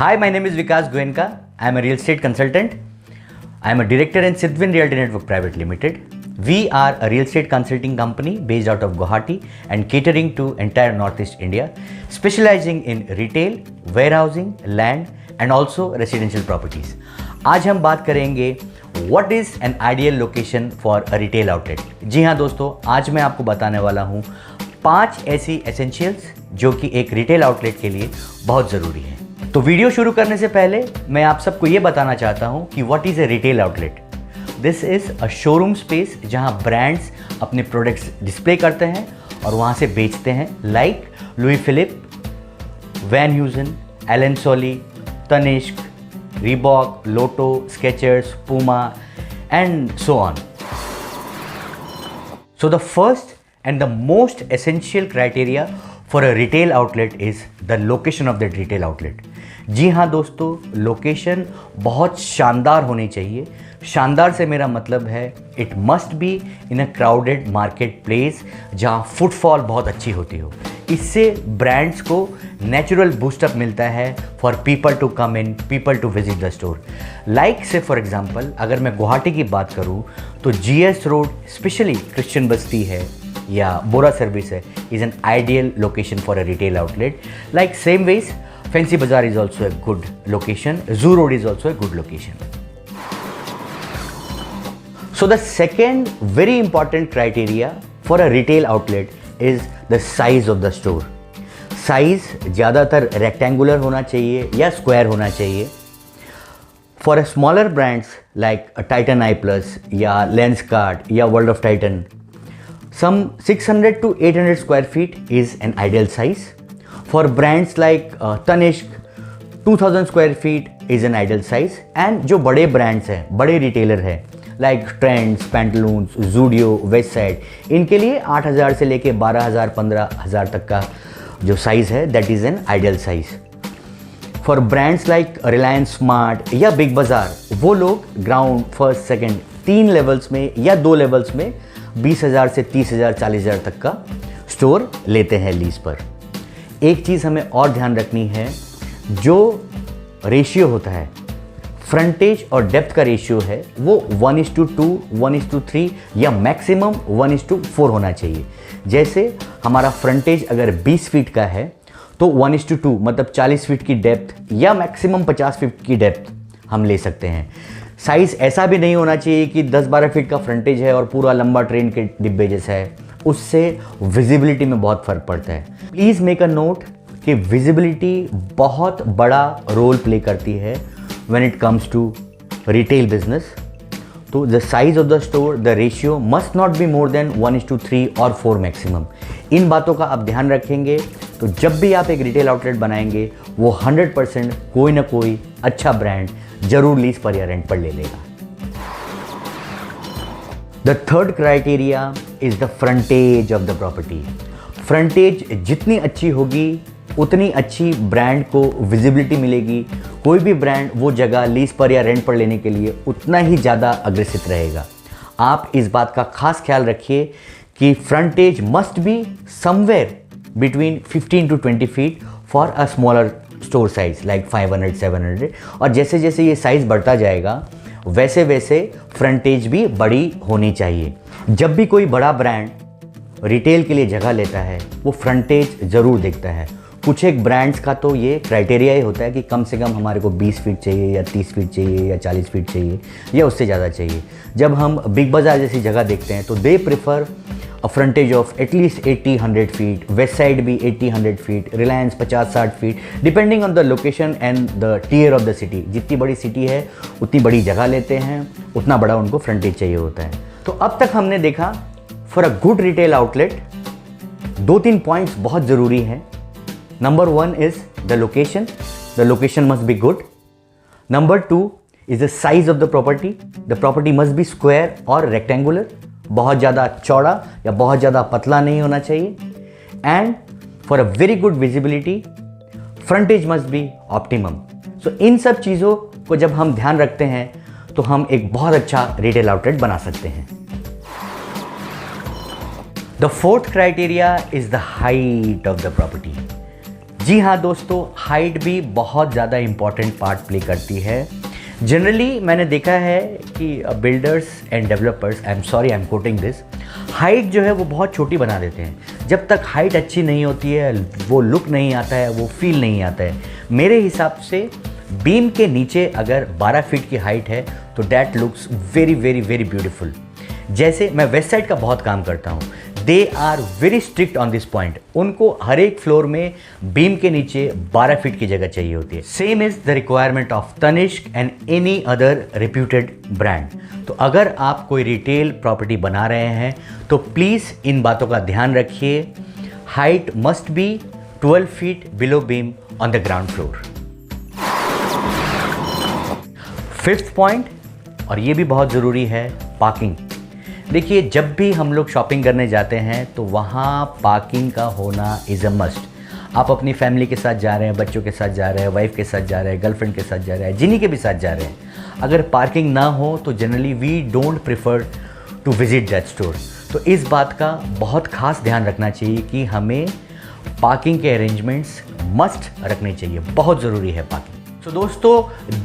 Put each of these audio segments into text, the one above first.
Hi, my name is Vikas Goenka. I am a real estate consultant. I am a director in Sidwin Realty Network Private Limited. We are a real estate consulting company based out of Guwahati and catering to entire Northeast India, specializing in retail, warehousing, land and also residential properties. आज हम बात करेंगे What is an ideal location for a retail outlet? जी हाँ दोस्तों, आज मैं आपको बताने वाला हूँ 5 ऐसी एसेंशियल्स जो कि एक रिटेल आउटलेट के लिए बहुत ज़रूरी है। तो वीडियो शुरू करने से पहले मैं आप सबको ये बताना चाहता हूँ कि what is a retail outlet. This is a showroom space जहाँ ब्रांड्स अपने प्रोडक्ट्स डिस्प्ले करते हैं और वहाँ से बेचते हैं, like Louis Philippe, Van Heusen, Allen Solly, Tanishq, Reebok, Lotto, Skechers, Puma and so on. So the first and the most essential criteria for a retail outlet is the location of that retail outlet. जी हाँ दोस्तों, location बहुत शानदार होनी चाहिए। शानदार से मेरा मतलब है it must be in a crowded market place जहाँ फुटफॉल बहुत अच्छी होती हो। इससे ब्रांड्स को नेचुरल बूस्टअप मिलता है for people to come in, people to visit the store. Like से फॉर एग्जांपल अगर मैं गुवाहाटी की बात करूँ तो जीएस रोड स्पेशली क्रिश्चियन बस्ती है या बोरा सर्विस है, is an ideal location for a retail outlet. Like same ways Fancy Bazaar is also a good location. Zoo Road is also a good location. So the second very important criteria for a retail outlet is the size of the store. Size ज़्यादातर rectangular होना चाहिए या square होना चाहिए. For a smaller brands like a Titan I Plus या Lenskart या World of Titan, some 600 to 800 square feet is an ideal size. For brands like Tanishq, 2000 square feet is an ideal size. And जो बड़े brands हैं, बड़े retailer हैं, like Trends, Pantaloons, Zudio, Westside, इनके लिए 8000 से लेके 12000, 15000 तक का जो size है, that is an ideal size. For brands like Reliance Smart या Big Bazaar, वो लोग ground, first, second, 3 levels में या 2 levels में 20000 से 30000, 40000 तक का स्टोर लेते हैं लीज पर। एक चीज़ हमें और ध्यान रखनी है, जो रेशियो होता है फ्रंटेज और डेप्थ का रेशियो है वो 1:2, 1:3 या मैक्सिमम 1:4 होना चाहिए। जैसे हमारा फ्रंटेज अगर 20 फीट का है तो 1:2 मतलब 40 फीट की डेप्थ या मैक्सिमम 50 फीट की डेप्थ हम ले सकते हैं। साइज़ ऐसा भी नहीं होना चाहिए कि 10-12 फीट का फ्रंटेज है और पूरा लंबा ट्रेन के डिब्बे जैसा है, उससे विजिबिलिटी में बहुत फ़र्क पड़ता है। प्लीज़ मेक अ नोट कि विजिबिलिटी बहुत बड़ा रोल प्ले करती है when it comes to retail business. तो the size of the store, the ratio must not be more than 1:3 और 4 मैक्सिमम। इन बातों का आप ध्यान रखेंगे तो जब भी आप एक रिटेल आउटलेट बनाएंगे वो 100% कोई ना कोई अच्छा ब्रांड जरूर लीज पर या रेंट पर ले लेगा। The third criteria is the frontage of the property. Frontage जितनी अच्छी होगी उतनी अच्छी ब्रांड को विजिबिलिटी मिलेगी। कोई भी ब्रांड वो जगह लीज पर या रेंट पर लेने के लिए उतना ही ज़्यादा अग्रेसिव रहेगा। आप इस बात का खास ख्याल रखिए कि frontage must be somewhere between 15 to 20 feet for a smaller store size like 500, 700। और जैसे जैसे ये साइज़ बढ़ता जाएगा वैसे वैसे फ्रंटेज भी बड़ी होनी चाहिए। जब भी कोई बड़ा ब्रांड रिटेल के लिए जगह लेता है वो फ्रंटेज ज़रूर देखता है। कुछ एक ब्रांड्स का तो ये क्राइटेरिया ही होता है कि कम से कम हमारे को 20 फीट चाहिए या 30 फीट चाहिए या 40 फीट चाहिए या उससे ज़्यादा चाहिए। जब हम बिग बाज़ार जैसी जगह देखते हैं तो they prefer a frontage of at least 80-100 feet, Westside भी 80-100 feet, Reliance 50-60 feet, depending on the location and the tier of the city. जितनी बड़ी सिटी है उतनी बड़ी जगह लेते हैं, उतना बड़ा उनको फ्रंटेज चाहिए होता है। तो अब तक हमने देखा for a good retail outlet 2-3 points बहुत ज़रूरी हैं। Number 1 is the location, the location must be good. Number 2 is the size of the property must be square और रेक्टेंगुलर, बहुत ज़्यादा चौड़ा या बहुत ज़्यादा पतला नहीं होना चाहिए। And for a very good visibility frontage must be optimum. So इन सब चीज़ों को जब हम ध्यान रखते हैं तो हम एक बहुत अच्छा रिटेल आउटलेट बना सकते हैं। The fourth criteria is the height of the property. जी हाँ दोस्तों, हाइट भी बहुत ज़्यादा इम्पॉर्टेंट पार्ट प्ले करती है। जनरली मैंने देखा है कि builders and developers, I am quoting this, height जो है वो बहुत छोटी बना देते हैं। जब तक हाइट अच्छी नहीं होती है, वो लुक नहीं आता है, वो फील नहीं आता है। मेरे हिसाब से बीम के नीचे अगर 12 फीट की हाइट है तो that looks very very very beautiful. जैसे मैं वेस्ट साइड का बहुत काम करता हूँ, they are very strict on this point. उनको हर एक फ्लोर में बीम के नीचे 12 फीट की जगह चाहिए होती है। Same is the requirement of Tanishq and any other reputed brand. तो अगर आप कोई रिटेल प्रॉपर्टी बना रहे हैं तो प्लीज़ इन बातों का ध्यान रखिए। Height must be 12 feet below beam on the ground floor. Fifth point, और ये भी बहुत ज़रूरी है, पार्किंग। देखिए, जब भी हम लोग शॉपिंग करने जाते हैं तो वहाँ पार्किंग का होना इज़ अ मस्ट। आप अपनी फैमिली के साथ जा रहे हैं, बच्चों के साथ जा रहे हैं, वाइफ के साथ जा रहे हैं, गर्लफ्रेंड के साथ जा रहे हैं, जिन्हीं के भी साथ जा रहे हैं, अगर पार्किंग ना हो तो generally we don't prefer to visit that store. तो इस बात का बहुत खास ध्यान रखना चाहिए कि हमें पार्किंग के अरेंजमेंट्स मस्ट रखने चाहिए, बहुत ज़रूरी है पार्किंग। So दोस्तों,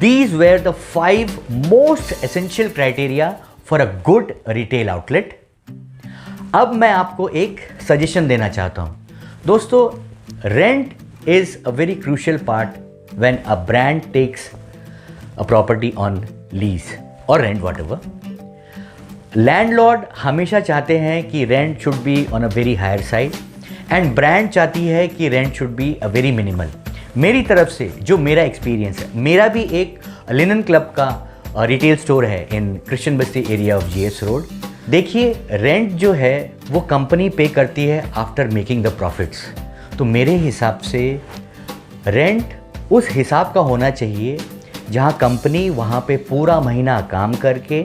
these were the 5 most essential criteria for a good retail outlet. अब मैं आपको एक सजेशन देना चाहता हूँ। दोस्तों, rent is a very crucial part when a brand takes a property on lease और रेंट व्हाटएवर। लैंडलॉर्ड हमेशा चाहते हैं कि rent should be on a very higher side and brand चाहती है कि rent should be a very minimal. मेरी तरफ से जो मेरा एक्सपीरियंस है, मेरा भी एक लिनन क्लब का रिटेल स्टोर है इन Christian Basti area of GS road. देखिए, रेंट जो है वो कंपनी पे करती है आफ्टर मेकिंग द प्रॉफिट्स। तो मेरे हिसाब से रेंट उस हिसाब का होना चाहिए जहां कंपनी वहां पे पूरा महीना काम करके,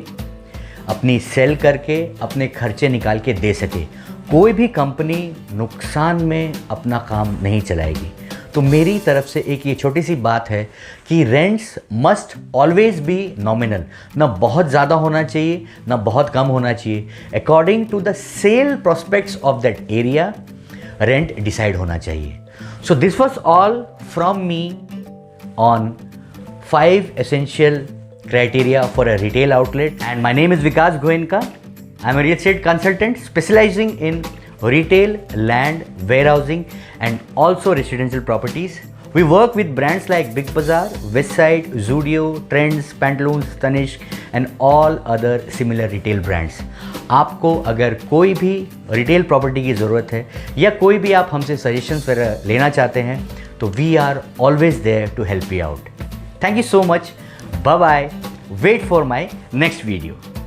अपनी सेल करके, अपने खर्चे निकाल के दे सके। कोई भी कंपनी नुकसान में अपना काम नहीं चलाएगी। तो मेरी तरफ से एक ये छोटी सी बात है कि rents must always be nominal. ना बहुत ज़्यादा होना चाहिए, ना बहुत कम होना चाहिए। According to the sale prospects of that area rent decide होना चाहिए। So this was all from me on 5 essential criteria for a retail outlet. And my name is Vikas Goenka. I'm a real estate consultant specializing in retail, land, warehousing and also residential properties. We work with brands like Big Bazaar, Westside, Zudio, Trends, Pantaloons, Tanishq and all other similar retail brands. आपको अगर कोई भी retail property की ज़रूरत है या कोई भी आप हमसे सजेशंस वगैरह लेना चाहते हैं तो we are always there to help you out. Thank you so much. Bye bye. Wait for my next video.